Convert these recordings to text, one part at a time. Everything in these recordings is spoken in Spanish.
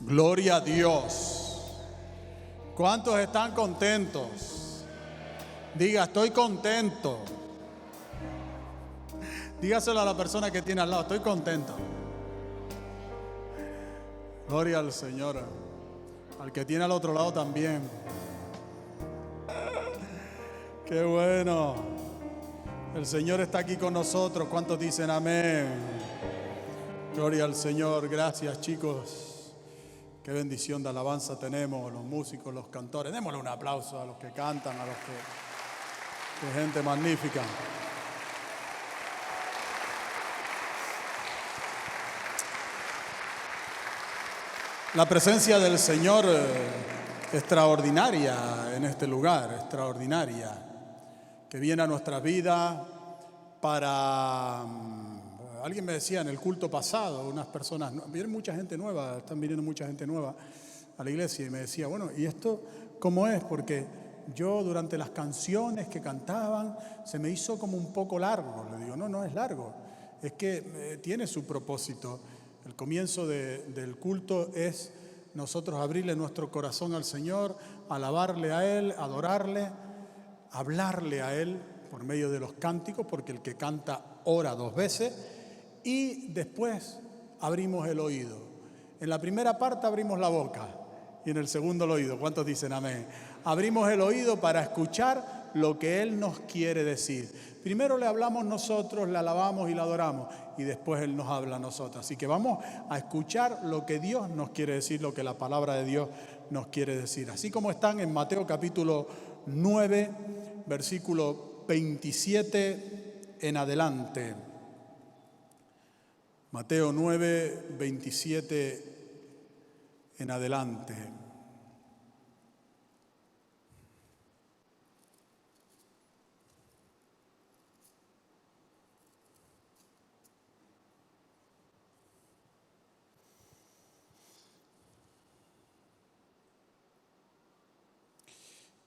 Gloria a Dios. ¿Cuántos están contentos? Diga, estoy contento. Dígaselo a la persona que tiene al lado, estoy contento. Gloria al Señor. Al que tiene al otro lado también. Qué bueno. El Señor está aquí con nosotros. ¿Cuántos dicen amén? Gloria al Señor. Gracias, chicos. Qué bendición de alabanza tenemos, los músicos, los cantores. Démosle un aplauso a los que cantan, a los que... Qué gente magnífica. La presencia del Señor extraordinaria en este lugar, extraordinaria, que viene a nuestra vida para... Alguien me decía en el culto pasado, unas personas, viene mucha gente nueva, están viniendo mucha gente nueva a la iglesia, y me decía, bueno, ¿y esto cómo es? Porque yo durante las canciones que cantaban se me hizo como un poco largo. Le digo, no es largo, es que tiene su propósito. El comienzo del culto es nosotros abrirle nuestro corazón al Señor, alabarle a Él, adorarle, hablarle a Él por medio de los cánticos, porque el que canta ora dos veces. Y después abrimos el oído. En la primera parte abrimos la boca y en el segundo el oído. ¿Cuántos dicen amén? Abrimos el oído para escuchar lo que Él nos quiere decir. Primero le hablamos nosotros, le alabamos y le adoramos, y después Él nos habla a nosotros. Así que vamos a escuchar lo que Dios nos quiere decir, lo que la palabra de Dios nos quiere decir. Así como están en Mateo capítulo 9, versículo 27 en adelante. Mateo 9, 27 en adelante.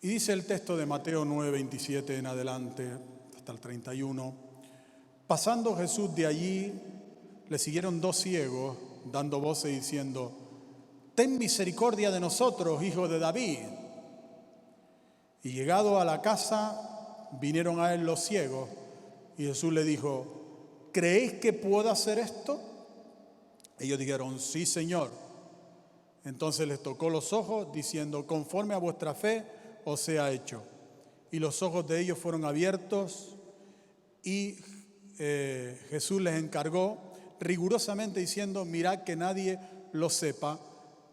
Y dice el texto de Mateo 9, 27 en adelante, hasta el 31. Pasando Jesús de allí, le siguieron dos ciegos, dando voces y diciendo, ten misericordia de nosotros, hijo de David. Y llegado a la casa, vinieron a él los ciegos, y Jesús le dijo, ¿creéis que puedo hacer esto? Ellos dijeron, sí, Señor. Entonces les tocó los ojos, diciendo, conforme a vuestra fe os sea hecho. Y los ojos de ellos fueron abiertos, y Jesús les encargó rigurosamente diciendo, mirad que nadie lo sepa,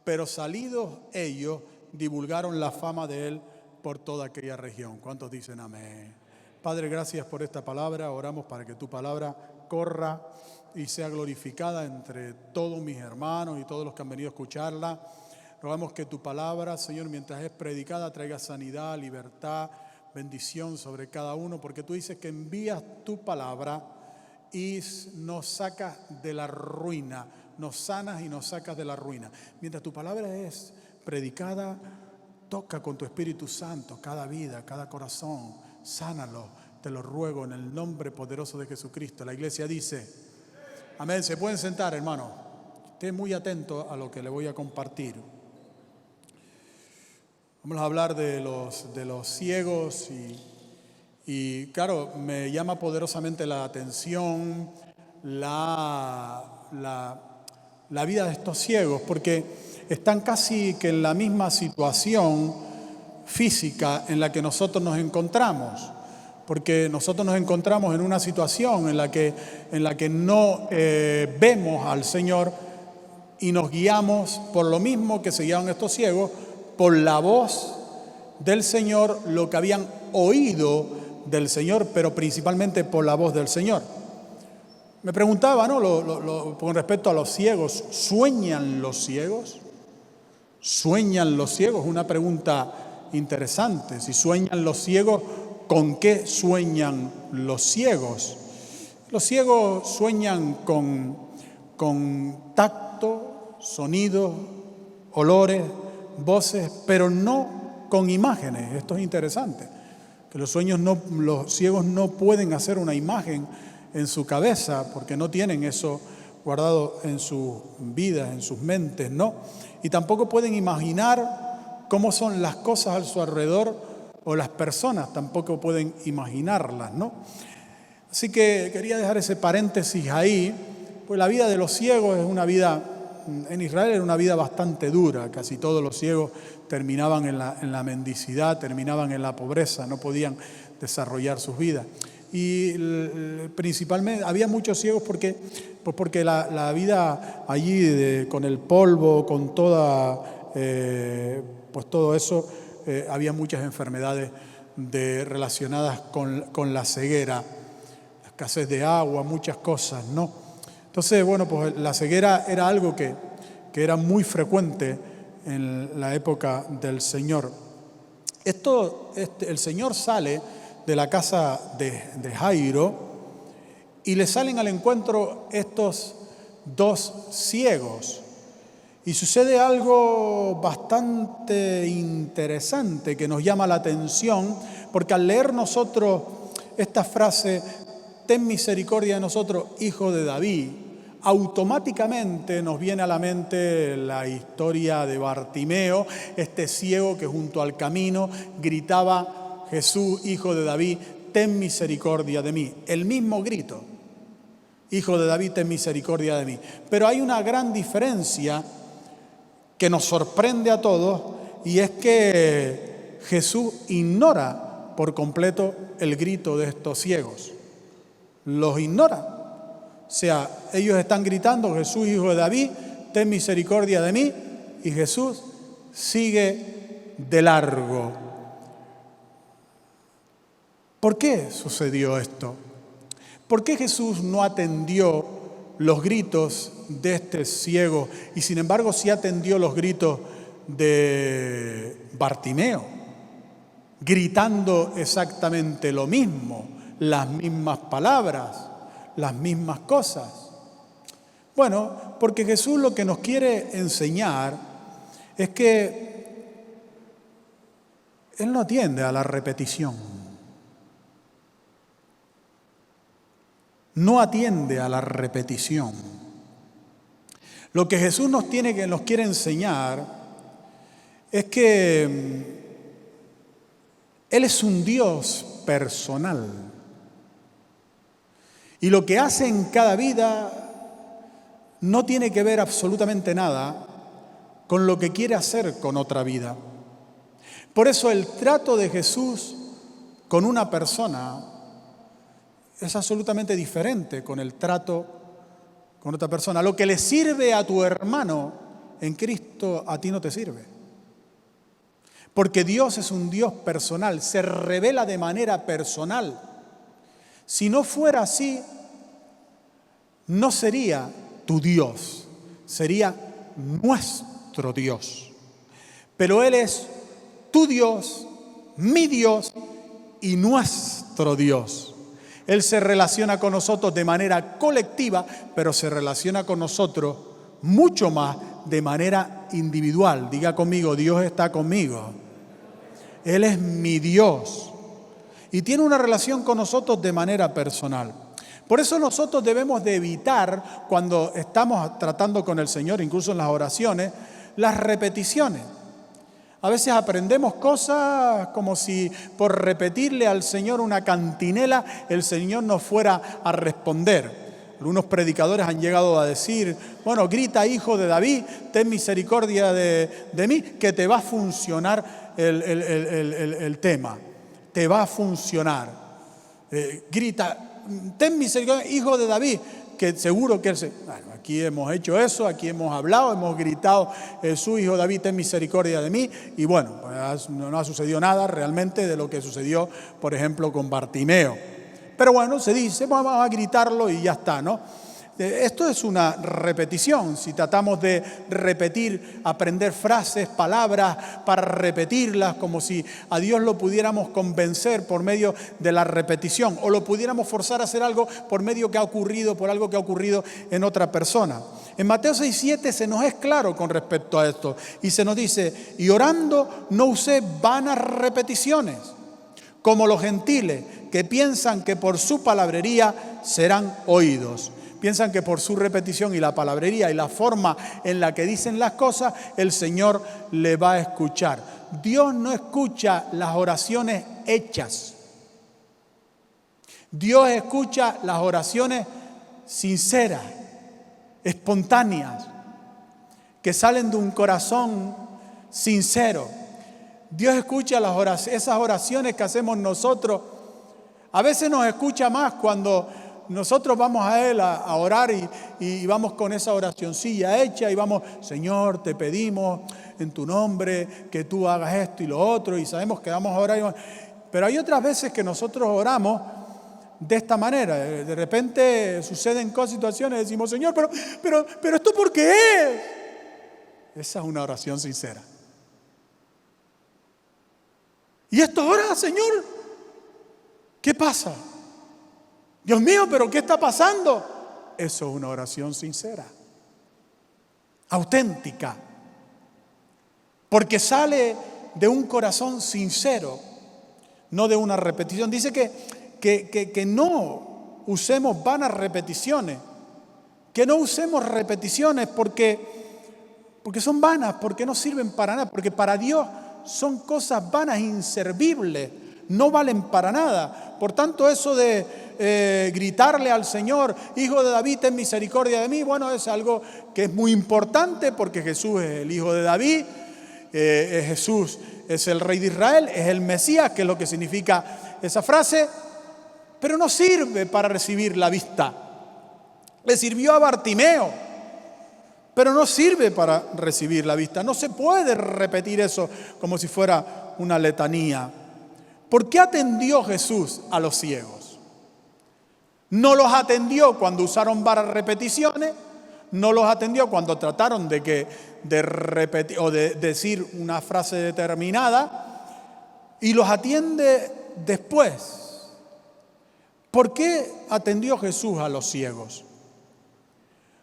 pero salidos ellos divulgaron la fama de él por toda aquella región. ¿Cuántos dicen amén? Padre, gracias por esta palabra. Oramos para que tu palabra corra y sea glorificada entre todos mis hermanos y todos los que han venido a escucharla. Rogamos que tu palabra, Señor, mientras es predicada, traiga sanidad, libertad, bendición sobre cada uno, porque tú dices que envías tu palabra y nos sacas de la ruina, nos sanas y nos sacas de la ruina. Mientras tu palabra es predicada, toca con tu Espíritu Santo cada vida, cada corazón, sánalo, te lo ruego en el nombre poderoso de Jesucristo. La iglesia dice, amén. Se pueden sentar, hermano. Esté muy atento a lo que le voy a compartir. Vamos a hablar de los ciegos y claro, me llama poderosamente la atención la vida de estos ciegos, porque están casi que en la misma situación física en la que nosotros nos encontramos, porque nosotros nos encontramos en una situación en la que no vemos al Señor y nos guiamos por lo mismo que se guiaban estos ciegos, por la voz del Señor, lo que habían oído del Señor, pero principalmente por la voz del Señor. Me preguntaba, ¿no? Con respecto a los ciegos, ¿sueñan los ciegos? ¿Sueñan los ciegos? Una pregunta interesante. Si sueñan los ciegos, ¿con qué sueñan los ciegos? Los ciegos sueñan con tacto, sonidos, olores, voces, pero no con imágenes. Esto es interesante. Que los ciegos no pueden hacer una imagen en su cabeza porque no tienen eso guardado en sus vidas, en sus mentes, ¿no? Y tampoco pueden imaginar cómo son las cosas a su alrededor, o las personas tampoco pueden imaginarlas, ¿no? Así que quería dejar ese paréntesis ahí, pues la vida de los ciegos es una vida, en Israel era una vida bastante dura. Casi todos los ciegos terminaban en la mendicidad, terminaban en la pobreza, no podían desarrollar sus vidas. Y principalmente había muchos ciegos porque la vida allí con el polvo, con toda, pues todo eso, había muchas enfermedades relacionadas con la ceguera, la escasez de agua, muchas cosas, ¿no? Entonces, bueno, pues la ceguera era algo que era muy frecuente en la época del Señor. El Señor sale de la casa de Jairo y le salen al encuentro estos dos ciegos. Y sucede algo bastante interesante que nos llama la atención, porque al leer nosotros esta frase, ten misericordia de nosotros, hijo de David, automáticamente nos viene a la mente la historia de Bartimeo, este ciego que junto al camino gritaba: Jesús, hijo de David, ten misericordia de mí. El mismo grito, hijo de David, ten misericordia de mí. Pero hay una gran diferencia que nos sorprende a todos, y es que Jesús ignora por completo el grito de estos ciegos. Los ignora. O sea, ellos están gritando: Jesús, hijo de David, ten misericordia de mí, y Jesús sigue de largo. ¿Por qué sucedió esto? ¿Por qué Jesús no atendió los gritos de este ciego y sin embargo sí atendió los gritos de Bartimeo, gritando exactamente lo mismo, las mismas palabras, las mismas cosas? Bueno, porque Jesús lo que nos quiere enseñar es que Él no atiende a la repetición. No atiende a la repetición. Lo que Jesús nos quiere enseñar es que Él es un Dios personal. Y lo que hace en cada vida no tiene que ver absolutamente nada con lo que quiere hacer con otra vida. Por eso el trato de Jesús con una persona es absolutamente diferente con el trato con otra persona. Lo que le sirve a tu hermano en Cristo, a ti no te sirve. Porque Dios es un Dios personal, se revela de manera personal. Si no fuera así, no sería tu Dios, sería nuestro Dios. Pero Él es tu Dios, mi Dios y nuestro Dios. Él se relaciona con nosotros de manera colectiva, pero se relaciona con nosotros mucho más de manera individual. Diga conmigo: Dios está conmigo. Él es mi Dios. Y tiene una relación con nosotros de manera personal. Por eso nosotros debemos de evitar, cuando estamos tratando con el Señor, incluso en las oraciones, las repeticiones. A veces aprendemos cosas como si por repetirle al Señor una cantinela, el Señor nos fuera a responder. Algunos predicadores han llegado a decir: bueno, grita, hijo de David, ten misericordia de mí, que te va a funcionar el tema. Te va a funcionar. Grita, ten misericordia, hijo de David, que seguro que Él Bueno, aquí hemos hecho eso, aquí hemos hablado, hemos gritado: Jesús, hijo de David, ten misericordia de mí. Y bueno, pues no ha sucedido nada realmente de lo que sucedió, por ejemplo, con Bartimeo. Pero bueno, se dice, vamos a gritarlo y ya está, ¿no? Esto es una repetición. Si tratamos de repetir, aprender frases, palabras para repetirlas, como si a Dios lo pudiéramos convencer por medio de la repetición, o lo pudiéramos forzar a hacer algo por algo que ha ocurrido en otra persona. En Mateo 6:7 se nos es claro con respecto a esto, y se nos dice: y orando no usé vanas repeticiones, como los gentiles, que piensan que por su palabrería serán oídos. piensan que por su repetición y la palabrería y la forma en la que dicen las cosas, el Señor le va a escuchar. Dios no escucha las oraciones hechas. Dios escucha las oraciones sinceras, espontáneas, que salen de un corazón sincero. Dios escucha esas oraciones que hacemos nosotros. A veces nos escucha más cuando nosotros vamos a Él a orar y vamos con esa oracioncilla hecha y vamos, Señor, te pedimos en tu nombre que tú hagas esto y lo otro, y sabemos que vamos a orar. Pero hay otras veces que nosotros oramos de esta manera. De repente suceden cosas, situaciones, decimos, Señor, pero ¿esto por qué es? Esa es una oración sincera. ¿Y esto ahora, Señor? ¿Qué pasa? Dios mío, ¿pero qué está pasando? Eso es una oración sincera, auténtica, porque sale de un corazón sincero, no de una repetición. Dice que no usemos vanas repeticiones, que no usemos repeticiones porque son vanas, porque no sirven para nada, porque para Dios son cosas vanas, inservibles, no valen para nada. Por tanto, eso de gritarle al Señor, Hijo de David, ten misericordia de mí, bueno, es algo que es muy importante porque Jesús es el Hijo de David, Jesús es el Rey de Israel, es el Mesías, que es lo que significa esa frase, pero no sirve para recibir la vista. Le sirvió a Bartimeo, pero no sirve para recibir la vista. No se puede repetir eso como si fuera una letanía. ¿Por qué atendió Jesús a los ciegos? No los atendió cuando usaron vanas repeticiones, no los atendió cuando trataron de repetir o de decir una frase determinada, y los atiende después. ¿Por qué atendió Jesús a los ciegos?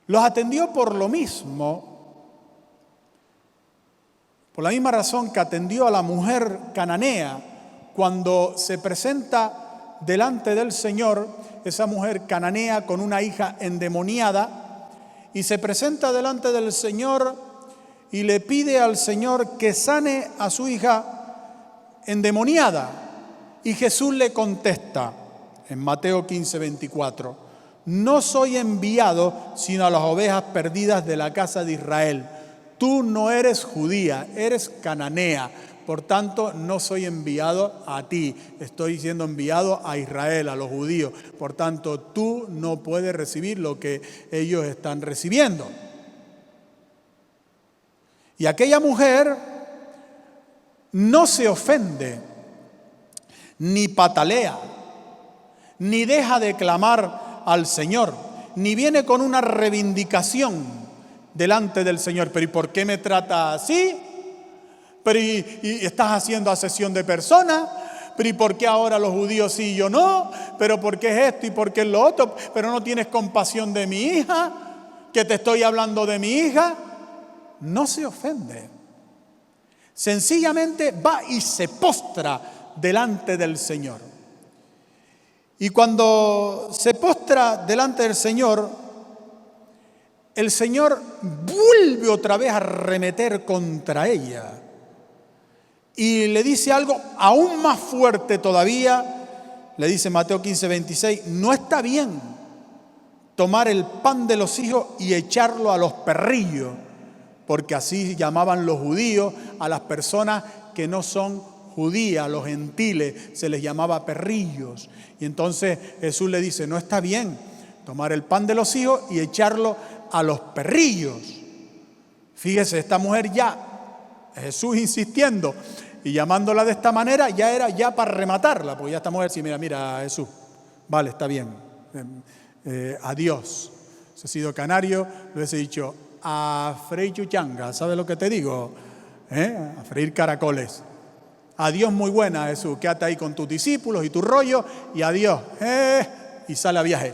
Los atendió por lo mismo, por la misma razón que atendió a la mujer cananea cuando se presenta delante del Señor, esa mujer cananea con una hija endemoniada, y se presenta delante del Señor y le pide al Señor que sane a su hija endemoniada. Y Jesús le contesta en Mateo 15:24, no soy enviado sino a las ovejas perdidas de la casa de Israel. Tú no eres judía, eres cananea. Por tanto, no soy enviado a ti, estoy siendo enviado a Israel, a los judíos. Por tanto, tú no puedes recibir lo que ellos están recibiendo. Y aquella mujer no se ofende, ni patalea, ni deja de clamar al Señor, ni viene con una reivindicación delante del Señor. Pero ¿y por qué me trata así? Pero y estás haciendo asesión de personas, pero ¿y por qué ahora los judíos sí y yo no? Pero ¿por qué es esto y por qué es lo otro? Pero no tienes compasión de mi hija, que te estoy hablando de mi hija. No se ofende, sencillamente va y se postra delante del Señor. Y cuando se postra delante del Señor, el Señor vuelve otra vez a arremeter contra ella. Y le dice algo aún más fuerte todavía. Le dice Mateo 15:26, no está bien tomar el pan de los hijos y echarlo a los perrillos, porque así llamaban los judíos a las personas que no son judías, los gentiles, se les llamaba perrillos. Y entonces Jesús le dice, no está bien tomar el pan de los hijos y echarlo a los perrillos. Fíjese, esta mujer ya, Jesús insistiendo y llamándola de esta manera, ya era ya para rematarla, porque ya esta mujer sí, mira Jesús, vale, está bien, adiós. Si he sido canario, le hubiese dicho, a freír chuchanga, ¿sabes lo que te digo? A freír caracoles. Adiós, muy buena, Jesús, quédate ahí con tus discípulos y tu rollo, y adiós, y sale a viaje.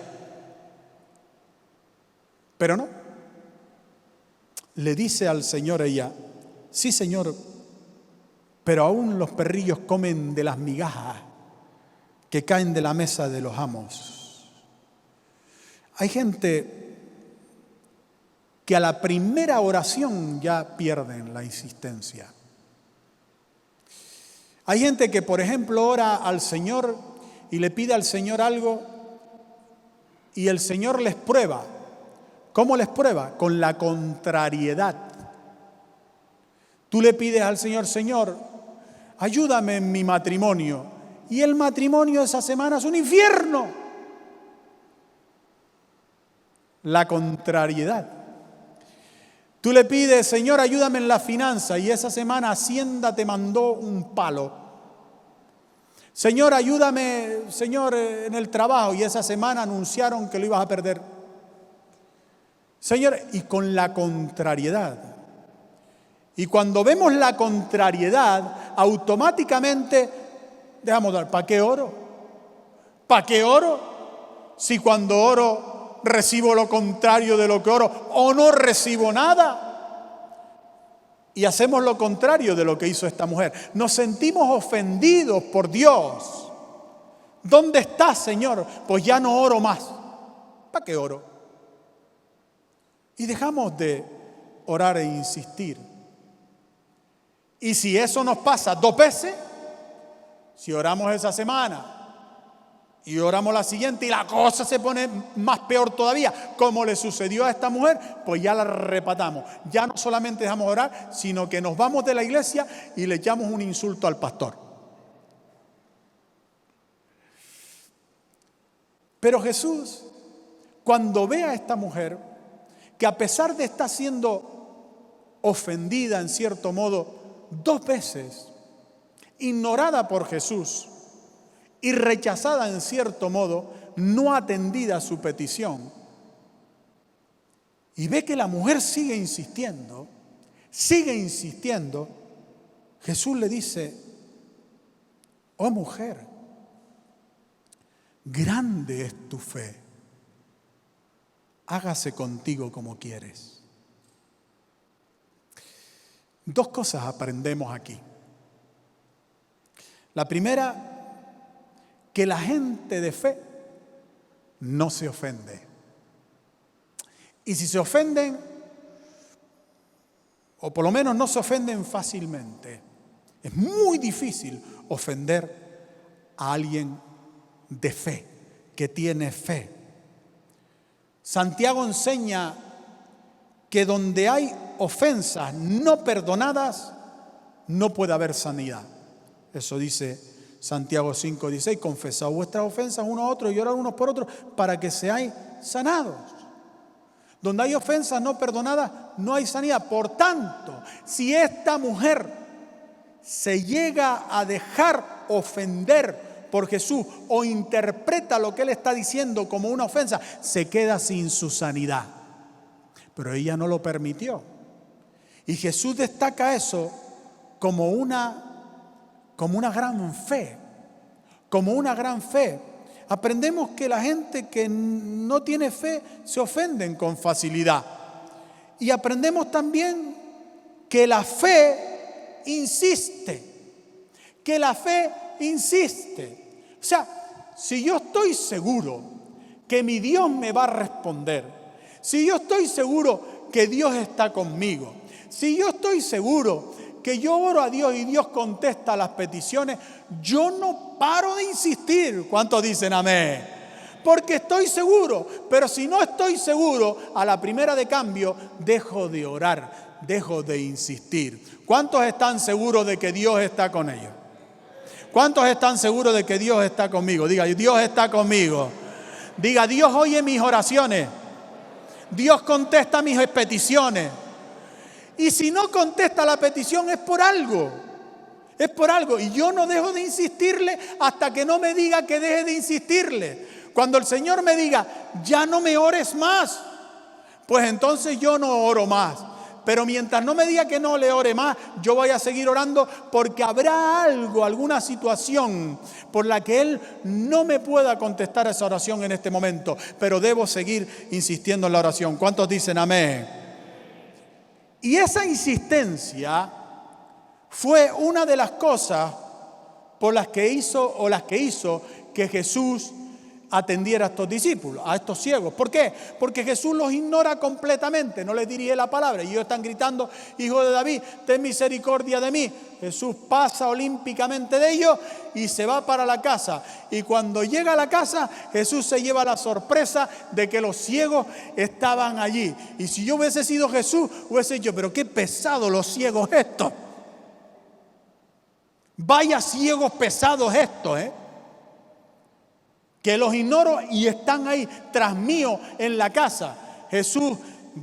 Pero no, le dice al Señor ella, sí, Señor, pero aún los perrillos comen de las migajas que caen de la mesa de los amos. Hay gente que a la primera oración ya pierden la insistencia. Hay gente que, por ejemplo, ora al Señor y le pide al Señor algo y el Señor les prueba. ¿Cómo les prueba? Con la contrariedad. Tú le pides al Señor, Señor, ayúdame en mi matrimonio. Y el matrimonio esa semana es un infierno. La contrariedad. Tú le pides, Señor, ayúdame en la finanza, y esa semana Hacienda te mandó un palo. Señor, ayúdame, Señor, en el trabajo, y esa semana anunciaron que lo ibas a perder. Señor, y con la contrariedad. Y cuando vemos la contrariedad, automáticamente dejamos de dar. ¿Para qué oro? ¿Para qué oro? Si cuando oro recibo lo contrario de lo que oro o no recibo nada. Y hacemos lo contrario de lo que hizo esta mujer. Nos sentimos ofendidos por Dios. ¿Dónde estás, Señor? Pues ya no oro más. ¿Para qué oro? Y dejamos de orar e insistir. Y si eso nos pasa 2 veces, si oramos esa semana y oramos la siguiente y la cosa se pone más peor todavía, como le sucedió a esta mujer, pues ya la repatamos. Ya no solamente dejamos de orar, sino que nos vamos de la iglesia y le echamos un insulto al pastor. Pero Jesús, cuando ve a esta mujer, que a pesar de estar siendo ofendida en cierto modo 2 veces, ignorada por Jesús y rechazada en cierto modo, no atendida su petición, y ve que la mujer sigue insistiendo, Jesús le dice, oh mujer, grande es tu fe, hágase contigo como quieres. 2 cosas aprendemos aquí. La primera, que la gente de fe no se ofende. Y si se ofenden, o por lo menos no se ofenden fácilmente, es muy difícil ofender a alguien de fe, que tiene fe. Santiago enseña que donde hay ofensas no perdonadas, no puede haber sanidad. Eso dice Santiago 5:16, confesad vuestras ofensas unos a otros y orad unos por otros para que seáis sanados. Donde hay ofensas no perdonadas, no hay sanidad. Por tanto, si esta mujer se llega a dejar ofender por Jesús o interpreta lo que Él está diciendo como una ofensa, se queda sin su sanidad. Pero ella no lo permitió. Y Jesús destaca eso como una gran fe. Como una gran fe. Aprendemos que la gente que no tiene fe se ofenden con facilidad. Y aprendemos también que la fe insiste. Que la fe insiste. O sea, si yo estoy seguro que mi Dios me va a responder, si yo estoy seguro que Dios está conmigo, si yo estoy seguro que yo oro a Dios y Dios contesta las peticiones, yo no paro de insistir. ¿Cuántos dicen amén? Porque estoy seguro. Pero si no estoy seguro, a la primera de cambio, dejo de orar, dejo de insistir. ¿Cuántos están seguros de que Dios está con ellos? ¿Cuántos están seguros de que Dios está conmigo? Diga, Dios está conmigo. Diga, Dios oye mis oraciones. Dios contesta mis peticiones. Y si no contesta la petición es por algo. Es por algo. Y yo no dejo de insistirle hasta que no me diga que deje de insistirle. Cuando el Señor me diga, ya no me ores más, pues entonces yo no oro más. Pero mientras no me diga que no le ore más, yo voy a seguir orando, porque habrá algo, alguna situación por la que Él no me pueda contestar esa oración en este momento. Pero debo seguir insistiendo en la oración. ¿Cuántos dicen amén? Y esa insistencia fue una de las cosas por las que hizo que Jesús atendiera a estos discípulos, a estos ciegos. ¿Por qué? Porque Jesús los ignora completamente, no les dirige la palabra. Y ellos están gritando: Hijo de David, ten misericordia de mí. Jesús pasa olímpicamente de ellos y se va para la casa. Y cuando llega a la casa, Jesús se lleva la sorpresa de que los ciegos estaban allí. Y si yo hubiese sido Jesús, hubiese dicho: pero qué pesado los ciegos estos. Vaya ciegos pesados estos, que los ignoro y están ahí tras mío en la casa. Jesús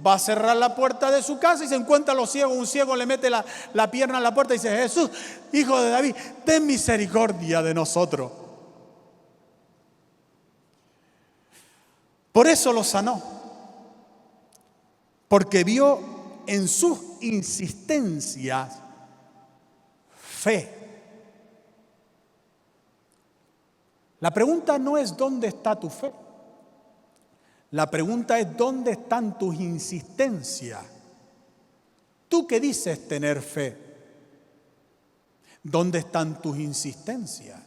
va a cerrar la puerta de su casa y se encuentra a los ciegos. Un ciego le mete la pierna en la puerta y dice: Jesús, Hijo de David, ten misericordia de nosotros. Por eso lo sanó, porque vio en sus insistencias fe. La pregunta no es ¿dónde está tu fe? La pregunta es ¿dónde están tus insistencias? ¿Tú qué dices tener fe? ¿Dónde están tus insistencias?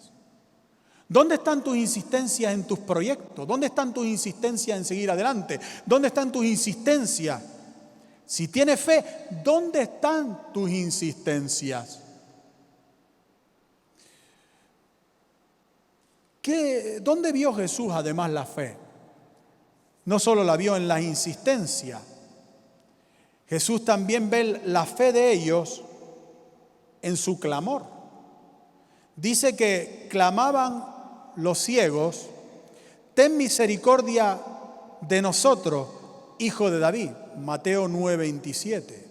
¿Dónde están tus insistencias en tus proyectos? ¿Dónde están tus insistencias en seguir adelante? ¿Dónde están tus insistencias? Si tienes fe, ¿dónde están tus insistencias? ¿Dónde vio Jesús además la fe? No solo la vio en la insistencia. Jesús también ve la fe de ellos en su clamor. Dice que clamaban los ciegos: ten misericordia de nosotros, Hijo de David. Mateo 9:27.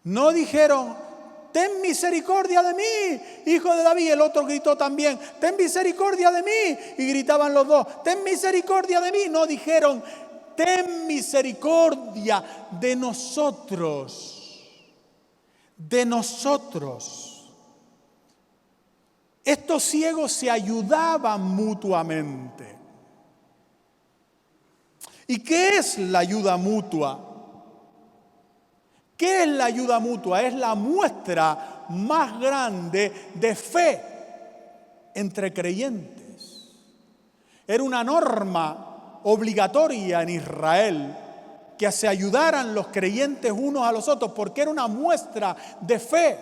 No dijeron: ten misericordia de mí, Hijo de David. El otro gritó también: ten misericordia de mí. Y gritaban los dos: ten misericordia de mí. No dijeron: ten misericordia de nosotros. De nosotros. Estos ciegos se ayudaban mutuamente. ¿Y qué es la ayuda mutua? ¿Qué es la ayuda mutua? Es la muestra más grande de fe entre creyentes. Era una norma obligatoria en Israel que se ayudaran los creyentes unos a los otros, porque era una muestra de fe.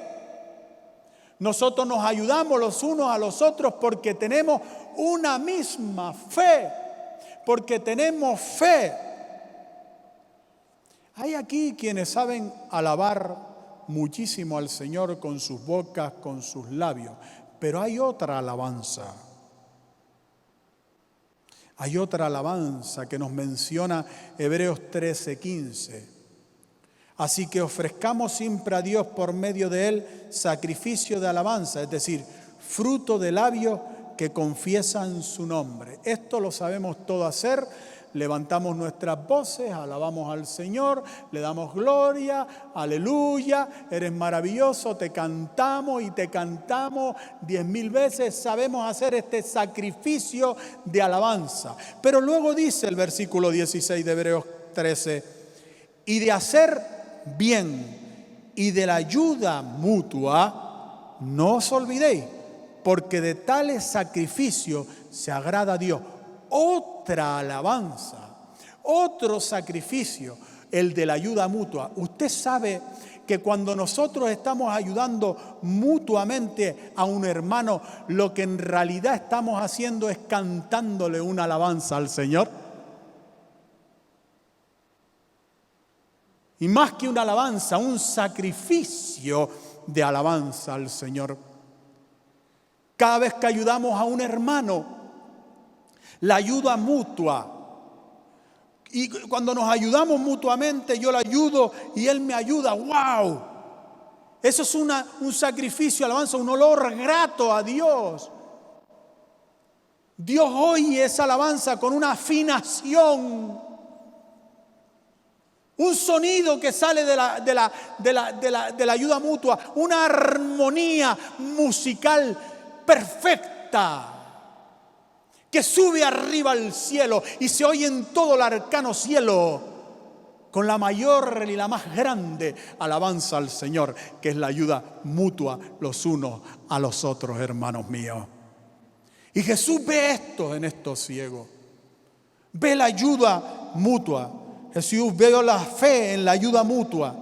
Nosotros nos ayudamos los unos a los otros porque tenemos una misma fe, porque tenemos fe. Hay aquí quienes saben alabar muchísimo al Señor con sus bocas, con sus labios, pero hay otra alabanza. Hay otra alabanza que nos menciona Hebreos 13:15. Así que ofrezcamos siempre a Dios por medio de Él sacrificio de alabanza, es decir, fruto de labios que confiesan su nombre. Esto lo sabemos todo hacer. Levantamos nuestras voces, alabamos al Señor, le damos gloria, aleluya, eres maravilloso, te cantamos y te cantamos 10,000 veces. Sabemos hacer este sacrificio de alabanza. Pero luego dice el versículo 16 de Hebreos 13, y de hacer bien y de la ayuda mutua, no os olvidéis, porque de tales sacrificios se agrada a Dios. Otra alabanza, otro sacrificio, el de la ayuda mutua. Usted sabe que cuando nosotros estamos ayudando mutuamente a un hermano, lo que en realidad estamos haciendo es cantándole una alabanza al Señor. Y más que una alabanza, un sacrificio de alabanza al Señor. Cada vez que ayudamos a un hermano, la ayuda mutua. Y cuando nos ayudamos mutuamente, yo le ayudo y él me ayuda. ¡Wow! Eso es un sacrificio, alabanza, un olor grato a Dios. Dios oye esa alabanza con una afinación, un sonido que sale de la ayuda mutua, una armonía musical perfecta, que sube arriba al cielo y se oye en todo el arcano cielo con la mayor y la más grande alabanza al Señor, que es la ayuda mutua los unos a los otros, hermanos míos. Y Jesús ve esto en estos ciegos. Ve la ayuda mutua. Jesús ve la fe en la ayuda mutua.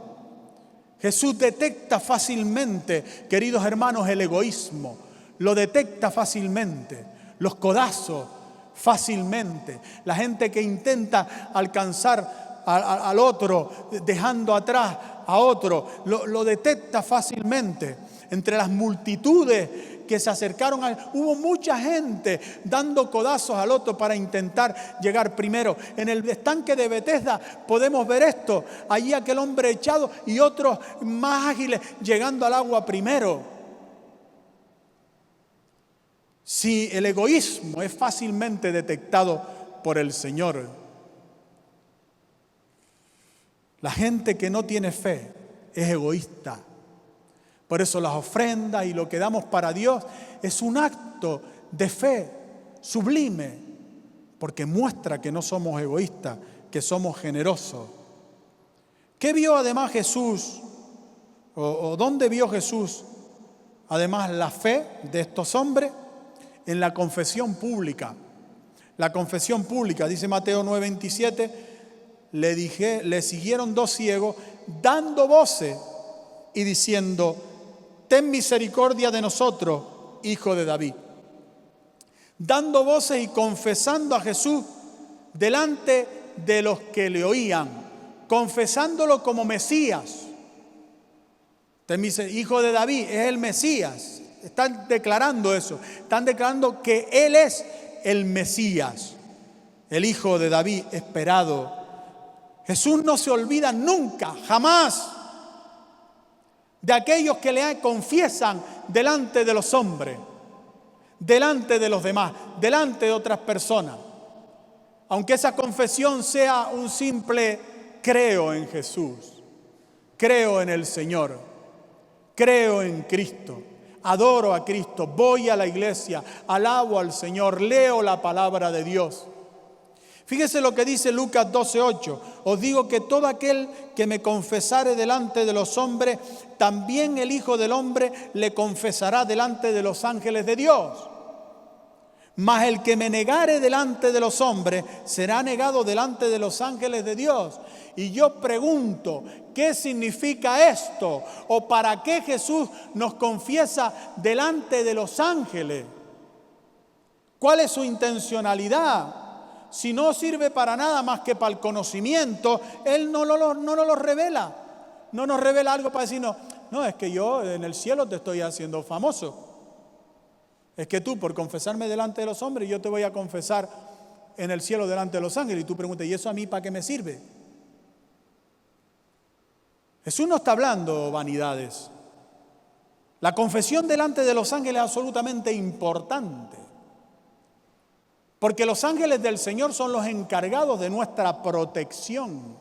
Jesús detecta fácilmente, queridos hermanos, el egoísmo. Lo detecta fácilmente. Los codazos fácilmente. La gente que intenta alcanzar al otro, dejando atrás a otro, lo detecta fácilmente. Entre las multitudes que se acercaron hubo mucha gente dando codazos al otro para intentar llegar primero. En el estanque de Betesda podemos ver esto. Allí aquel hombre echado y otros más ágiles llegando al agua primero. Si el egoísmo es fácilmente detectado por el Señor, la gente que no tiene fe es egoísta. Por eso las ofrendas y lo que damos para Dios es un acto de fe sublime, porque muestra que no somos egoístas, que somos generosos. ¿Qué vio además Jesús? ¿O dónde vio Jesús además la fe de estos hombres? En la confesión pública. La confesión pública, dice Mateo 9:27, le siguieron dos ciegos dando voces y diciendo: ten misericordia de nosotros, hijo de David. Dando voces y confesando a Jesús delante de los que le oían, confesándolo como Mesías. Hijo de David, es el Mesías. Están declarando eso. Están declarando que Él es el Mesías, el Hijo de David esperado. Jesús no se olvida nunca, jamás, de aquellos que le confiesan delante de los hombres, delante de los demás, delante de otras personas. Aunque esa confesión sea un simple creo en Jesús, creo en el Señor, creo en Cristo, adoro a Cristo, voy a la iglesia, alabo al Señor, leo la palabra de Dios. Fíjese lo que dice Lucas 12:8. Os digo que todo aquel que me confesare delante de los hombres, también el Hijo del Hombre le confesará delante de los ángeles de Dios. Mas el que me negare delante de los hombres, será negado delante de los ángeles de Dios. Y yo pregunto, ¿qué significa esto? ¿O para qué Jesús nos confiesa delante de los ángeles? ¿Cuál es su intencionalidad? Si no sirve para nada más que para el conocimiento, Él no nos lo revela. No nos revela algo para decirnos: no, es que yo en el cielo te estoy haciendo famoso. Es que tú, por confesarme delante de los hombres, yo te voy a confesar en el cielo delante de los ángeles. Y tú preguntas: ¿y eso a mí para qué me sirve? Jesús no está hablando vanidades. La confesión delante de los ángeles es absolutamente importante. Porque los ángeles del Señor son los encargados de nuestra protección.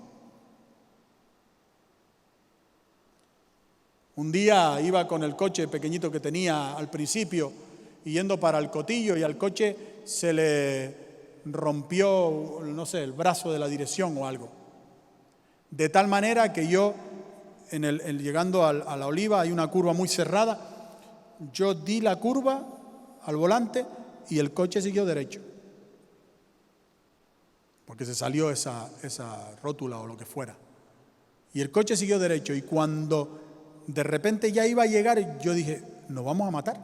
Un día iba con el coche pequeñito que tenía al principio, yendo para el Cotillo, y al coche se le rompió, no sé, el brazo de la dirección o algo. De tal manera que yo, llegando a la Oliva, hay una curva muy cerrada, yo di la curva al volante y el coche siguió derecho. Porque se salió esa rótula o lo que fuera. Y el coche siguió derecho, y cuando de repente ya iba a llegar, yo dije: nos vamos a matar.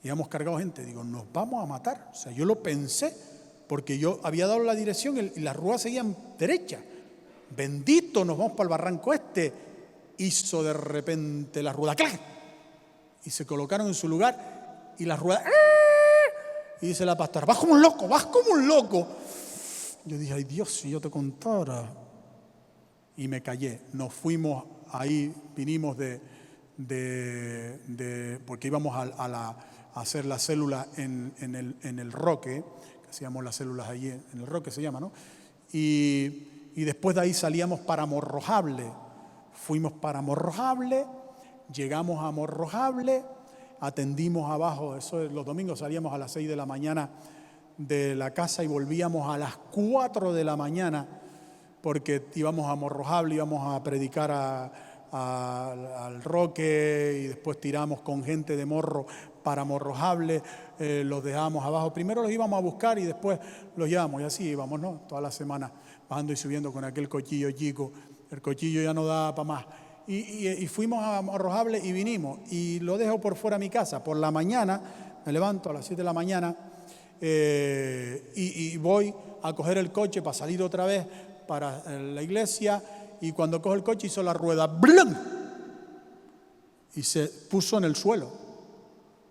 Íbamos cargados gente, digo, nos vamos a matar. O sea, yo lo pensé, porque yo había dado la dirección y las ruedas seguían derechas. Bendito, nos vamos para el barranco este. Hizo de repente la rueda ¡clac! Y se colocaron en su lugar, y la rueda y dice la pastora: vas como un loco, vas como un loco. Yo dije: ay Dios, si yo te contara. Y me callé. Nos fuimos ahí, vinimos porque íbamos a hacer la célula en el Roque, que hacíamos las células allí en el Roque, se llama, ¿no? Y después de ahí salíamos para Morrojable. Fuimos para Morrojable, llegamos a Morrojable, atendimos abajo, eso los domingos salíamos a las 6 de la mañana de la casa y volvíamos a las 4 de la mañana, porque íbamos a Morrojable, íbamos a predicar al Roque, y después tiramos con gente de Morro para Morrojable, los dejábamos abajo. Primero los íbamos a buscar y después los llevamos. Y así íbamos, ¿no? Toda la semana bajando y subiendo con aquel cochillo chico. El cochillo ya no daba para más. Y fuimos a Morrojable y vinimos. Y lo dejo por fuera de mi casa. Por la mañana, me levanto a las 7 de la mañana y voy a coger el coche para salir otra vez para la iglesia. Y cuando cojo el coche hizo la rueda ¡blum! Y se puso en el suelo,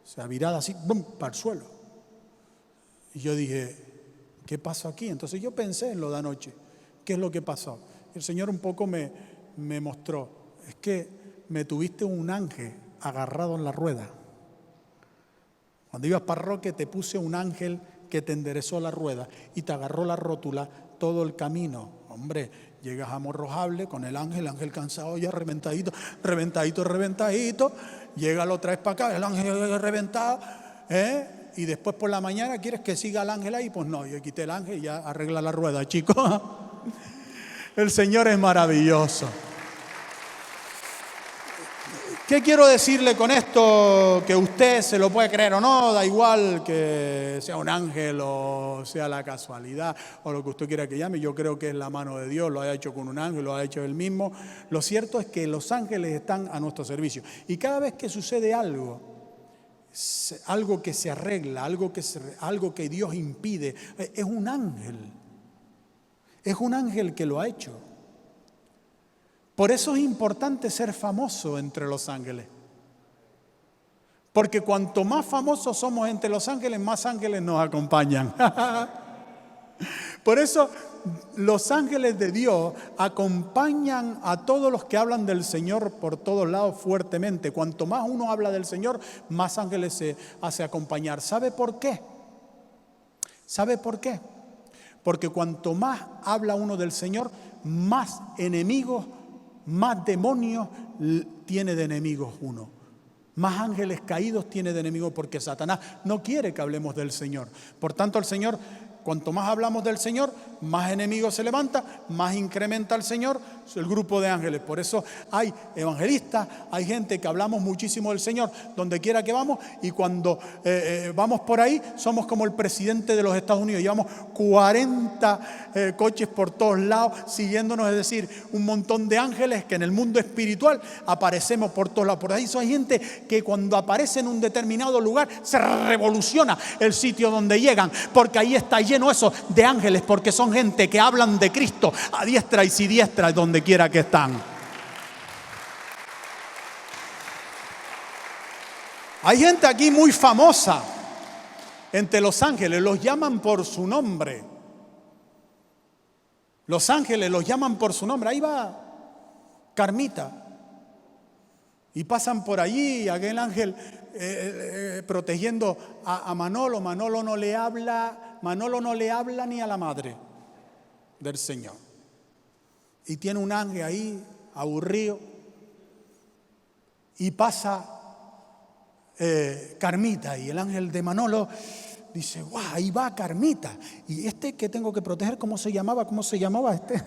se ha virado así ¡bum! Para el suelo. Y yo dije, ¿qué pasó aquí? Entonces yo pensé en lo de anoche, ¿qué es lo que pasó? El Señor un poco me mostró, es que me tuviste un ángel agarrado en la rueda. Cuando ibas para Roque te puse un ángel que te enderezó la rueda y te agarró la rótula todo el camino. Hombre, llegas a Morrojable con el ángel cansado ya, reventadito, llega otra vez para acá, el ángel reventado, y después por la mañana quieres que siga el ángel ahí, pues no, yo quité el ángel y ya arregla la rueda, chicos. El Señor es maravilloso. ¿Qué quiero decirle con esto? Que usted se lo puede creer o no, da igual que sea un ángel o sea la casualidad o lo que usted quiera que llame. Yo creo que es la mano de Dios, lo ha hecho con un ángel, lo ha hecho él mismo. Lo cierto es que los ángeles están a nuestro servicio. Y cada vez que sucede algo que se arregla, algo que Dios impide, es un ángel. Es un ángel que lo ha hecho. Por eso es importante ser famoso entre los ángeles. Porque cuanto más famosos somos entre los ángeles, más ángeles nos acompañan. Por eso los ángeles de Dios acompañan a todos los que hablan del Señor por todos lados fuertemente. Cuanto más uno habla del Señor, más ángeles se hace acompañar. ¿Sabe por qué? ¿Sabe por qué? Porque cuanto más habla uno del Señor, más enemigos, más demonios tiene de enemigos uno. Más ángeles caídos tiene de enemigos, porque Satanás no quiere que hablemos del Señor. Por tanto, el Señor, cuanto más hablamos del Señor, más enemigos se levanta, más incrementa el Señor el grupo de ángeles. Por eso hay evangelistas, hay gente que hablamos muchísimo del Señor donde quiera que vamos, y cuando vamos por ahí somos como el presidente de los Estados Unidos. Llevamos 40 coches por todos lados siguiéndonos, es decir, un montón de ángeles que en el mundo espiritual aparecemos por todos lados. Por ahí hay gente que cuando aparece en un determinado lugar se revoluciona el sitio donde llegan, porque ahí está lleno eso de ángeles, porque son gente que hablan de Cristo a diestra y siniestra donde quiera que están. Hay gente aquí muy famosa entre los ángeles, los llaman por su nombre. Los ángeles los llaman por su nombre. Ahí va Carmita. Y pasan por allí, aquel ángel protegiendo a Manolo. Manolo no le habla ni a la madre del Señor. Y tiene un ángel ahí, aburrido. Y pasa Carmita, y el ángel de Manolo dice, ¡guau! Ahí va Carmita. Y este que tengo que proteger, ¿cómo se llamaba este?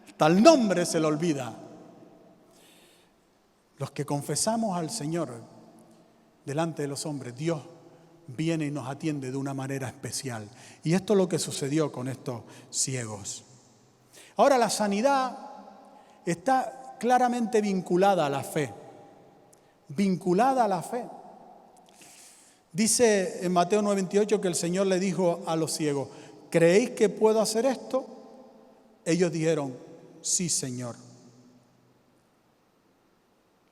Hasta el nombre se le olvida. Los que confesamos al Señor delante de los hombres, Dios viene y nos atiende de una manera especial. Y esto es lo que sucedió con estos ciegos. Ahora, la sanidad está claramente vinculada a la fe. Vinculada a la fe. Dice en Mateo 9:28 que el Señor le dijo a los ciegos, ¿creéis que puedo hacer esto? Ellos dijeron, sí, Señor.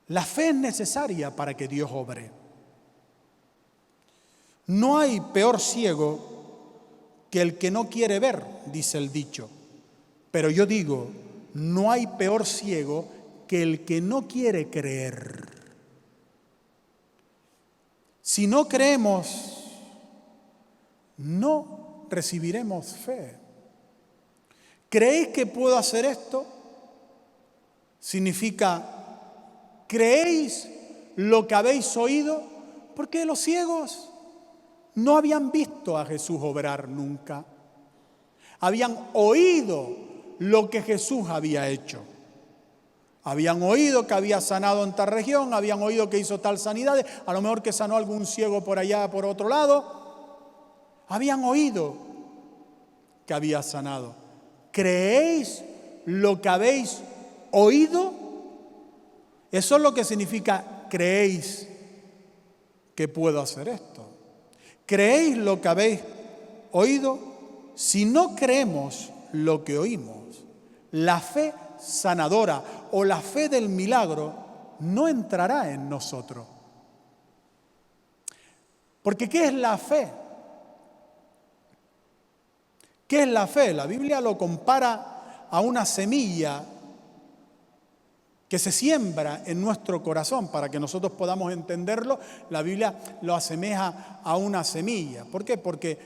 La fe es necesaria para que Dios obre. No hay peor ciego que el que no quiere ver, dice el dicho. Pero yo digo, no hay peor ciego que el que no quiere creer. Si no creemos, no recibiremos fe. ¿Creéis que puedo hacer esto? Significa, ¿creéis lo que habéis oído? Porque los ciegos no habían visto a Jesús obrar nunca. Habían oído lo que Jesús había hecho. Habían oído que había sanado en tal región, habían oído que hizo tal sanidad, a lo mejor que sanó algún ciego por allá, por otro lado. Habían oído que había sanado. ¿Creéis lo que habéis oído? Eso es lo que significa creéis que puedo hacer esto. ¿Creéis lo que habéis oído? Si no creemos lo que oímos, la fe sanadora o la fe del milagro no entrará en nosotros. Porque ¿qué es la fe? ¿Qué es la fe? La Biblia lo compara a una semilla que se siembra en nuestro corazón. Para que nosotros podamos entenderlo, la Biblia lo asemeja a una semilla. ¿Por qué? Porque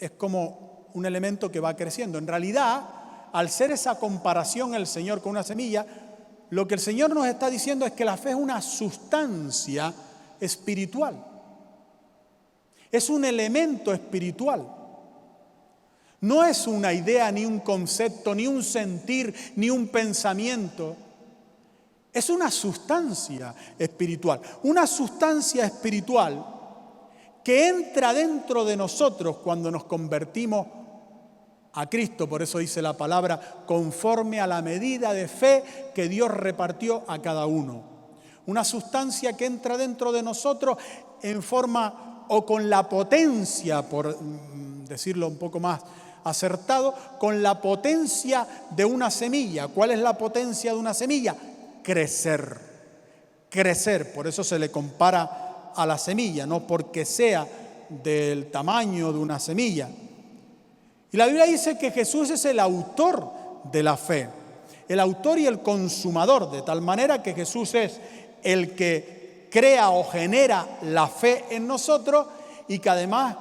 es como un elemento que va creciendo. En realidad, al ser esa comparación el Señor con una semilla, lo que el Señor nos está diciendo es que la fe es una sustancia espiritual. Es un elemento espiritual. No es una idea, ni un concepto, ni un sentir, ni un pensamiento. Es una sustancia espiritual. Una sustancia espiritual que entra dentro de nosotros cuando nos convertimos a Cristo. Por eso dice la palabra, conforme a la medida de fe que Dios repartió a cada uno. Una sustancia que entra dentro de nosotros en forma o con la potencia, por decirlo un poco más acertado, con la potencia de una semilla. ¿Cuál es la potencia de una semilla? Crecer. Crecer. Por eso se le compara a la semilla, no porque sea del tamaño de una semilla. Y la Biblia dice que Jesús es el autor de la fe, el autor y el consumador, de tal manera que Jesús es el que crea o genera la fe en nosotros y que además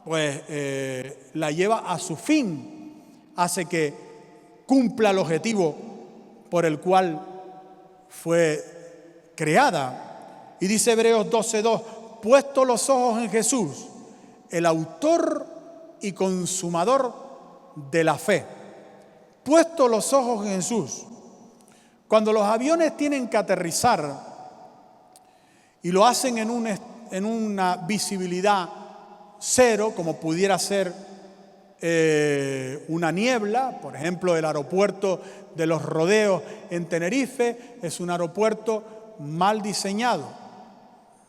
la lleva a su fin, hace que cumpla el objetivo por el cual fue creada. Y dice Hebreos 12:2, puesto los ojos en Jesús, el autor y consumador de la fe. Puesto los ojos en Jesús. Cuando los aviones tienen que aterrizar y lo hacen en una visibilidad cero, como pudiera ser una niebla, por ejemplo, el aeropuerto de Los Rodeos en Tenerife es un aeropuerto mal diseñado.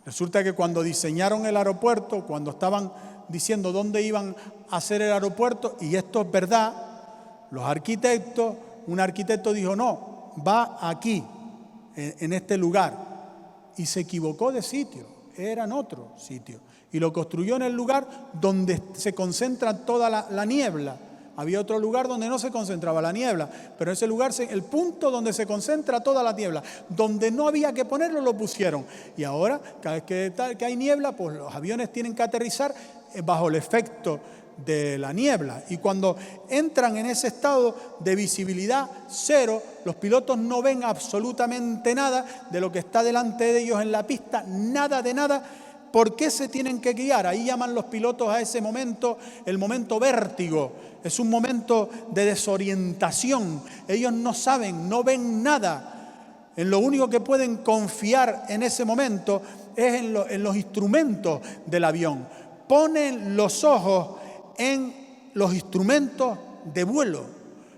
Resulta que cuando diseñaron el aeropuerto, cuando estaban diciendo dónde iban a hacer el aeropuerto, y esto es verdad, los arquitectos, un arquitecto dijo, no, va aquí, en este lugar, y se equivocó de sitio, era en otro sitio, y lo construyó en el lugar donde se concentra toda la niebla. Había otro lugar donde no se concentraba la niebla, pero ese lugar, el punto donde se concentra toda la niebla, donde no había que ponerlo, lo pusieron. Y ahora, cada vez que hay niebla, pues los aviones tienen que aterrizar bajo el efecto de la niebla. Y cuando entran en ese estado de visibilidad cero, los pilotos no ven absolutamente nada de lo que está delante de ellos en la pista, nada de nada. ¿Por qué se tienen que guiar? Ahí llaman los pilotos a ese momento el momento vértigo. Es un momento de desorientación. Ellos no saben, no ven nada. En lo único que pueden confiar en ese momento es en los instrumentos del avión. Ponen los ojos en los instrumentos de vuelo.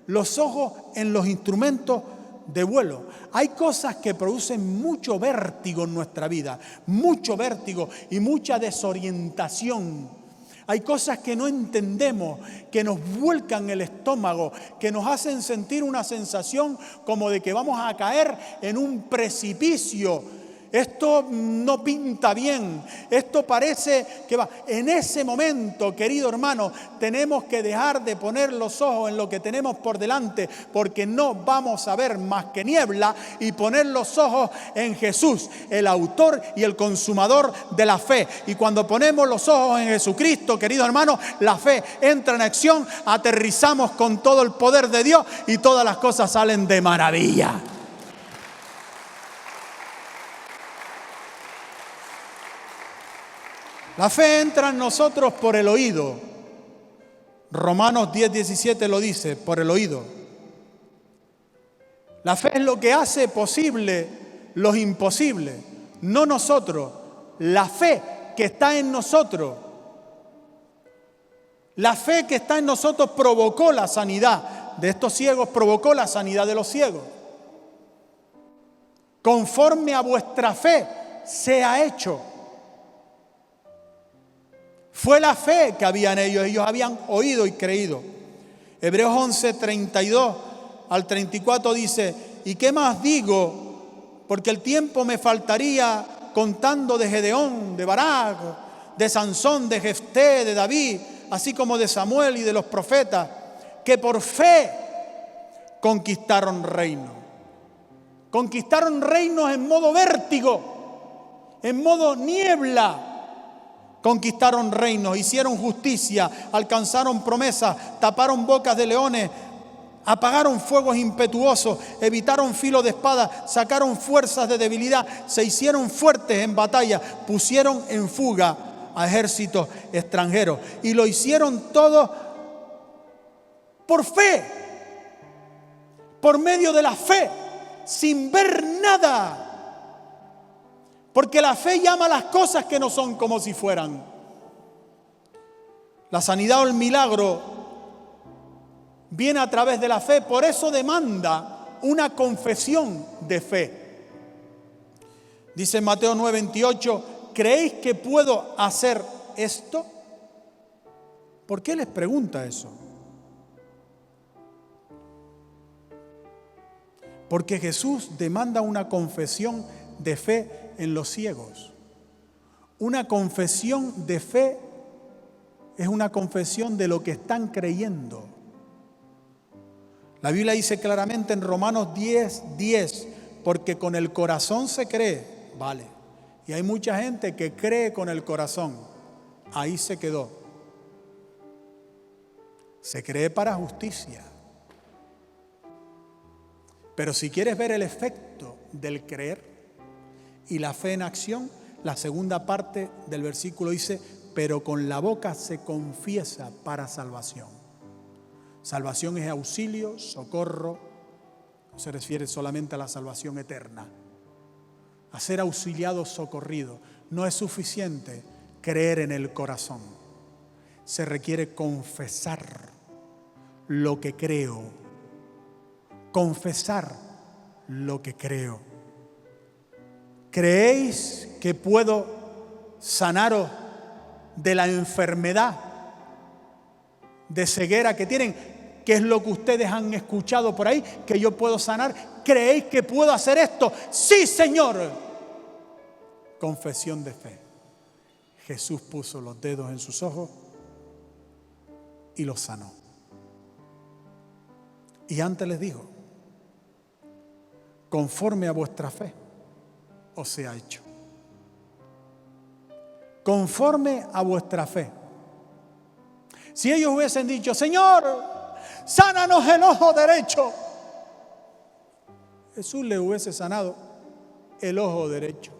Los ojos en los instrumentos de vuelo. Hay cosas que producen mucho vértigo en nuestra vida, mucho vértigo y mucha desorientación. Hay cosas que no entendemos, que nos vuelcan el estómago, que nos hacen sentir una sensación como de que vamos a caer en un precipicio. Esto no pinta bien, esto parece que va. En ese momento, querido hermano, tenemos que dejar de poner los ojos en lo que tenemos por delante, porque no vamos a ver más que niebla, y poner los ojos en Jesús, el autor y el consumador de la fe. Y cuando ponemos los ojos en Jesucristo, querido hermano, la fe entra en acción, aterrizamos con todo el poder de Dios y todas las cosas salen de maravilla. La fe entra en nosotros por el oído. Romanos 10:17 lo dice, por el oído. La fe es lo que hace posible lo imposible, no nosotros. La fe que está en nosotros. La fe que está en nosotros provocó la sanidad de estos ciegos, provocó la sanidad de los ciegos. Conforme a vuestra fe se ha hecho. Fue la fe que había en ellos. Ellos habían oído y creído. Hebreos 11, 32 al 34 dice: ¿y qué más digo? Porque el tiempo me faltaría contando de Gedeón, de Barak, de Sansón, de Jefté, de David, así como de Samuel y de los profetas, que por fe conquistaron reinos. Conquistaron reinos en modo vértigo, en modo niebla. Conquistaron reinos, hicieron justicia, alcanzaron promesas, taparon bocas de leones, apagaron fuegos impetuosos, evitaron filo de espada, sacaron fuerzas de debilidad, se hicieron fuertes en batalla, pusieron en fuga a ejércitos extranjeros. Y lo hicieron todo por fe, por medio de la fe, sin ver nada. Porque la fe llama las cosas que no son como si fueran. La sanidad o el milagro viene a través de la fe, por eso demanda una confesión de fe. Dice en Mateo 9:28, ¿creéis que puedo hacer esto? ¿Por qué les pregunta eso? Porque Jesús demanda una confesión de fe en los ciegos. Una confesión de fe es una confesión de lo que están creyendo. La Biblia dice claramente en Romanos 10:10, porque con el corazón se cree, vale. Y hay mucha gente que cree con el corazón. Ahí se quedó. Se cree para justicia. Pero si quieres ver el efecto del creer y la fe en acción, la segunda parte del versículo dice: pero con la boca se confiesa para salvación. Salvación es auxilio, socorro, no se refiere solamente a la salvación eterna. A ser auxiliado, socorrido. No es suficiente creer en el corazón. Se requiere confesar lo que creo. Confesar lo que creo. ¿Creéis que puedo sanaros de la enfermedad de ceguera que tienen? ¿Qué es lo que ustedes han escuchado por ahí? ¿Que yo puedo sanar? ¿Creéis que puedo hacer esto? ¡Sí, Señor! Confesión de fe. Jesús puso los dedos en sus ojos y los sanó. Y antes les dijo: conforme a vuestra fe os sea hecho. Conforme a vuestra fe. Si ellos hubiesen dicho: Señor, sánanos el ojo derecho, Jesús le hubiese sanado el ojo derecho.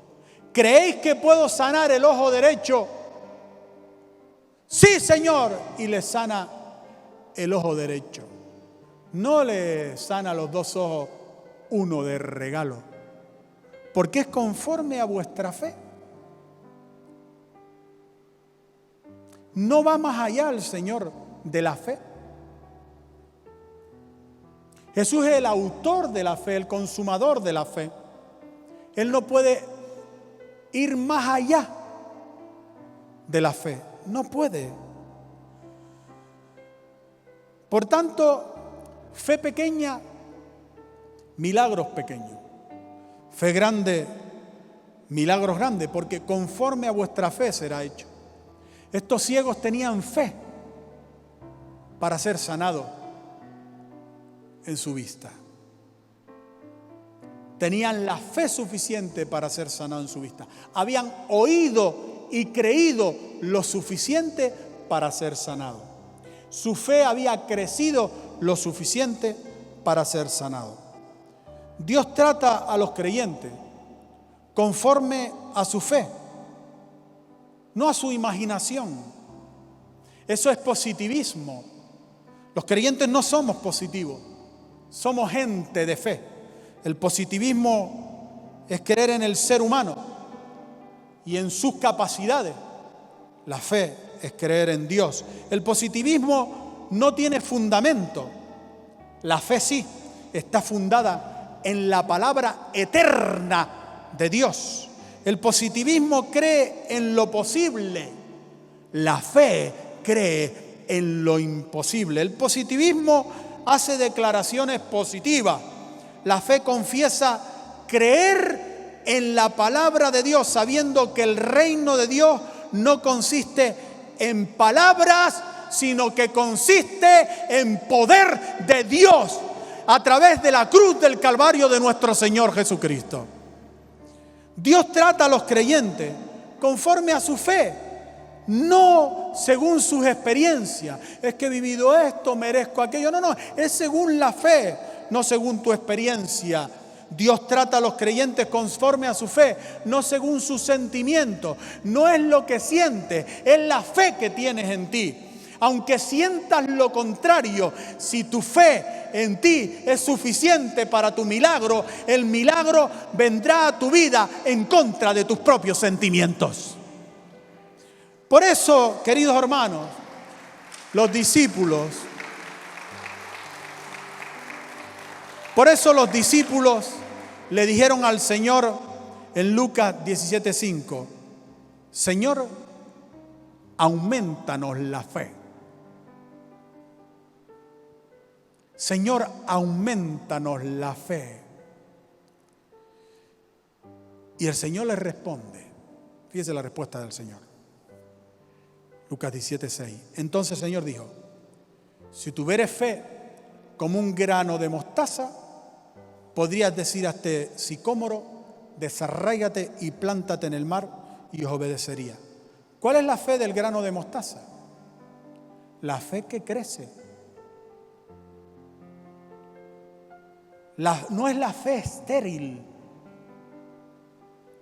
¿Creéis que puedo sanar el ojo derecho? Sí, Señor. Y le sana el ojo derecho. No le sana los dos ojos, uno de regalo. Porque es conforme a vuestra fe. No va más allá el Señor de la fe. Jesús es el autor de la fe, el consumador de la fe. Él no puede ir más allá de la fe. No puede. Por tanto, fe pequeña, milagros pequeños. Fe grande, milagros grandes, porque conforme a vuestra fe será hecho. Estos ciegos tenían fe para ser sanados en su vista. Tenían la fe suficiente para ser sanados en su vista. Habían oído y creído lo suficiente para ser sanados. Su fe había crecido lo suficiente para ser sanado. Dios trata a los creyentes conforme a su fe, no a su imaginación. Eso es positivismo. Los creyentes no somos positivos, somos gente de fe. El positivismo es creer en el ser humano y en sus capacidades. La fe es creer en Dios. El positivismo no tiene fundamento. La fe sí, está fundada en la palabra eterna de Dios. El positivismo cree en lo posible. La fe cree en lo imposible. El positivismo hace declaraciones positivas. La fe confiesa creer en la palabra de Dios, sabiendo que el reino de Dios no consiste en palabras, sino que consiste en poder de Dios a través de la cruz del Calvario de nuestro Señor Jesucristo. Dios trata a los creyentes conforme a su fe, no según sus experiencias. Es que he vivido esto, merezco aquello. No, es según la fe, no según tu experiencia. Dios trata a los creyentes conforme a su fe, no según sus sentimientos. No es lo que sientes, es la fe que tienes en ti. Aunque sientas lo contrario, si tu fe en ti es suficiente para tu milagro, el milagro vendrá a tu vida en contra de tus propios sentimientos. Por eso, queridos hermanos, los discípulos le dijeron al Señor en Lucas 17:5, Señor, aumentanos la fe. Señor, aumentanos la fe. Y el Señor les responde. Fíjese la respuesta del Señor. Lucas 17:6. Entonces el Señor dijo, si tuvieres fe como un grano de mostaza, podrías decir a este sicómoro, desarráigate y plántate en el mar, y os obedecería. ¿Cuál es la fe del grano de mostaza? La fe que crece. No es la fe estéril,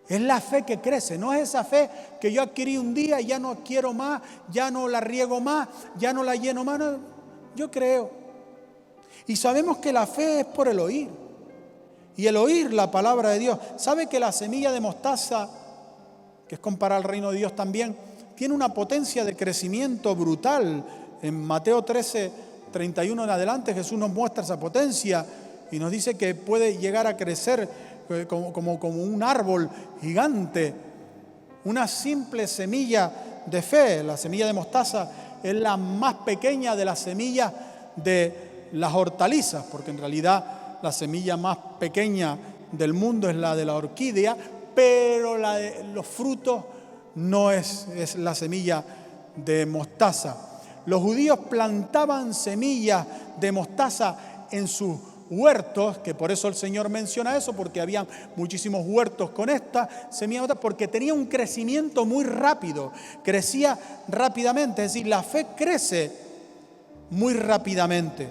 es la fe que crece. No es esa fe que yo adquirí un día y ya no quiero más, ya no la riego más, ya no la lleno más. No, yo creo. Y sabemos que la fe es por el oír. Y el oír la palabra de Dios. ¿Sabe que la semilla de mostaza, que es comparada al reino de Dios también, tiene una potencia de crecimiento brutal? En Mateo 13:31 en adelante Jesús nos muestra esa potencia y nos dice que puede llegar a crecer como un árbol gigante. Una simple semilla de fe, la semilla de mostaza, es la más pequeña de las semillas de las hortalizas, porque en realidad la semilla más pequeña del mundo es la de la orquídea, pero la de los frutos no es la semilla de mostaza. Los judíos plantaban semillas de mostaza en sus huertos, que por eso el Señor menciona eso, porque había muchísimos huertos con esta semilla, porque tenía un crecimiento muy rápido, crecía rápidamente, es decir, la fe crece muy rápidamente.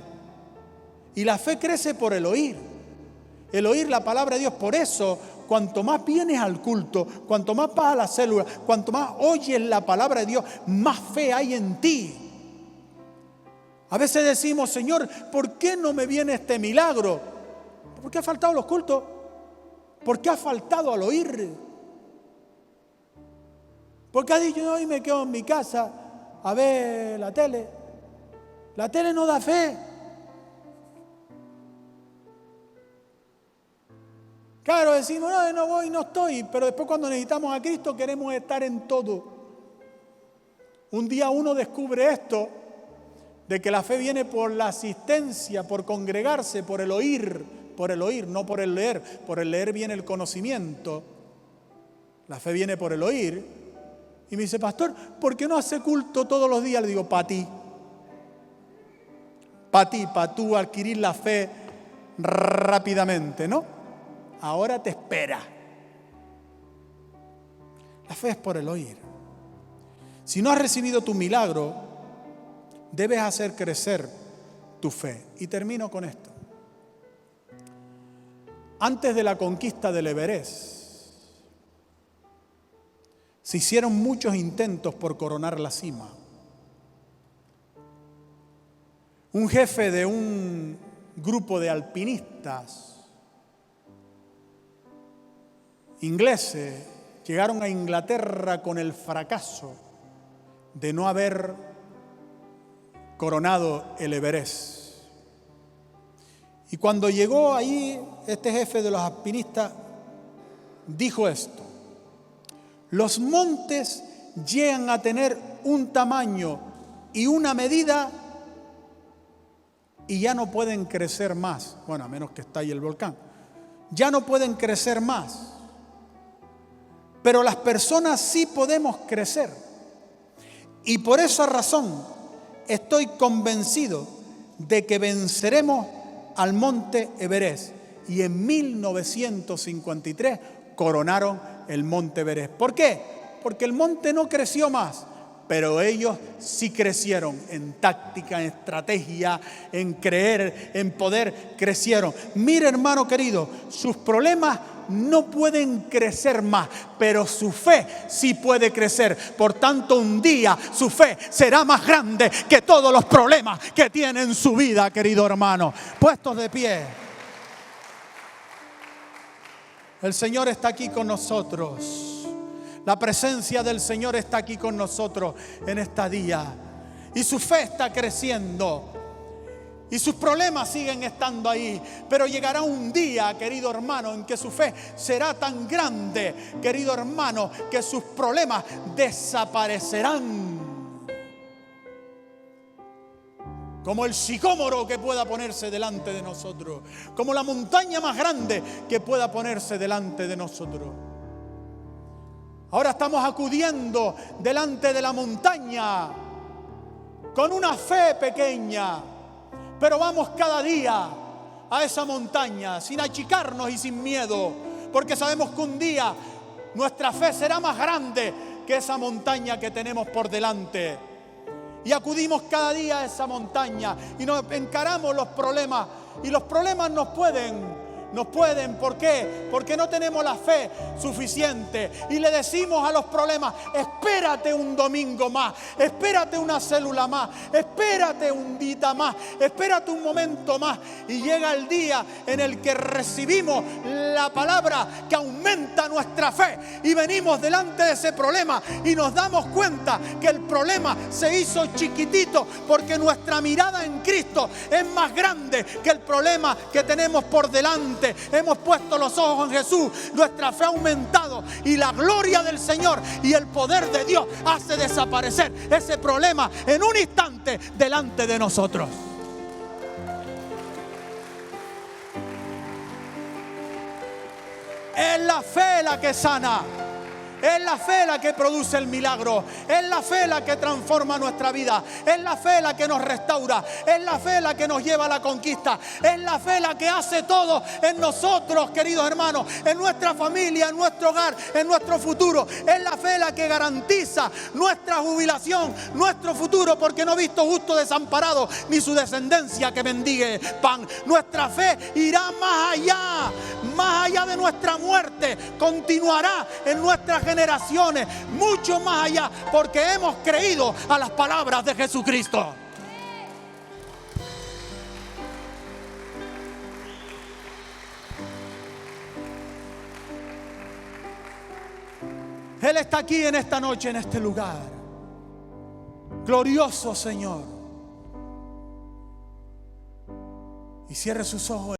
Y la fe crece por el oír la palabra de Dios. Por eso, cuanto más vienes al culto, cuanto más vas a la célula, cuanto más oyes la palabra de Dios, más fe hay en ti. A veces decimos, Señor, ¿por qué no me viene este milagro? ¿Por qué ha faltado los cultos? ¿Por qué ha faltado al oír? ¿Por qué ha dicho, hoy me quedo en mi casa a ver la tele? La tele no da fe. Claro, decimos, no voy, no estoy, pero después cuando necesitamos a Cristo queremos estar en todo. Un día uno descubre esto, de que la fe viene por la asistencia, por congregarse, por el oír, no por el leer. Por el leer viene el conocimiento. La fe viene por el oír. Y me dice, pastor, ¿por qué no hace culto todos los días? Le digo, para ti. Para tú adquirir la fe rápidamente, ¿no? Ahora te espera. La fe es por el oír. Si no has recibido tu milagro, debes hacer crecer tu fe. Y termino con esto. Antes de la conquista del Everest, se hicieron muchos intentos por coronar la cima. Un jefe de un grupo de alpinistas ingleses llegaron a Inglaterra con el fracaso de no haber coronado el Everest. Y cuando llegó ahí, este jefe de los alpinistas dijo esto: los montes llegan a tener un tamaño y una medida y ya no pueden crecer más. Bueno, a menos que estalle el volcán. Ya no pueden crecer más. Pero las personas sí podemos crecer. Y por esa razón estoy convencido de que venceremos al monte Everest. Y en 1953 coronaron el monte Everest. ¿Por qué? Porque el monte no creció más, pero ellos sí crecieron en táctica, en estrategia, en creer, en poder, crecieron. Mire, hermano querido, sus problemas no pueden crecer más, pero su fe sí puede crecer. Por tanto, un día su fe será más grande que todos los problemas que tiene en su vida, querido hermano. Puestos de pie. El Señor está aquí con nosotros. La presencia del Señor está aquí con nosotros en este día. Y su fe está creciendo. Y sus problemas siguen estando ahí. Pero llegará un día, querido hermano, en que su fe será tan grande, querido hermano, que sus problemas desaparecerán. Como el sicómoro que pueda ponerse delante de nosotros. Como la montaña más grande que pueda ponerse delante de nosotros. Ahora estamos acudiendo delante de la montaña con una fe pequeña, pero vamos cada día a esa montaña sin achicarnos y sin miedo, porque sabemos que un día nuestra fe será más grande que esa montaña que tenemos por delante. Y acudimos cada día a esa montaña y nos encaramos los problemas, y los problemas nos pueden, ¿por qué? Porque no tenemos la fe suficiente y le decimos a los problemas: espérate un domingo más, espérate una célula más, espérate un día más, espérate un momento más. Y llega el día en el que recibimos la palabra que aumenta nuestra fe y venimos delante de ese problema y nos damos cuenta que el problema se hizo chiquitito, porque nuestra mirada en Cristo es más grande que el problema que tenemos por delante. Hemos puesto los ojos en Jesús, nuestra fe ha aumentado y la gloria del Señor y el poder de Dios hace desaparecer ese problema en un instante delante de nosotros. Es la fe la que sana. Es la fe la que produce el milagro. Es la fe la que transforma nuestra vida. Es la fe la que nos restaura. Es la fe la que nos lleva a la conquista. Es la fe la que hace todo en nosotros, queridos hermanos, en nuestra familia, en nuestro hogar, en nuestro futuro. Es la fe la que garantiza nuestra jubilación, nuestro futuro, porque no he visto justo desamparado ni su descendencia que mendigue pan. Nuestra fe irá más allá de nuestra muerte. Continuará en nuestras generaciones, mucho más allá, porque hemos creído a las palabras de Jesucristo. Él está aquí en esta noche, en este lugar. Glorioso Señor. Y cierre sus ojos.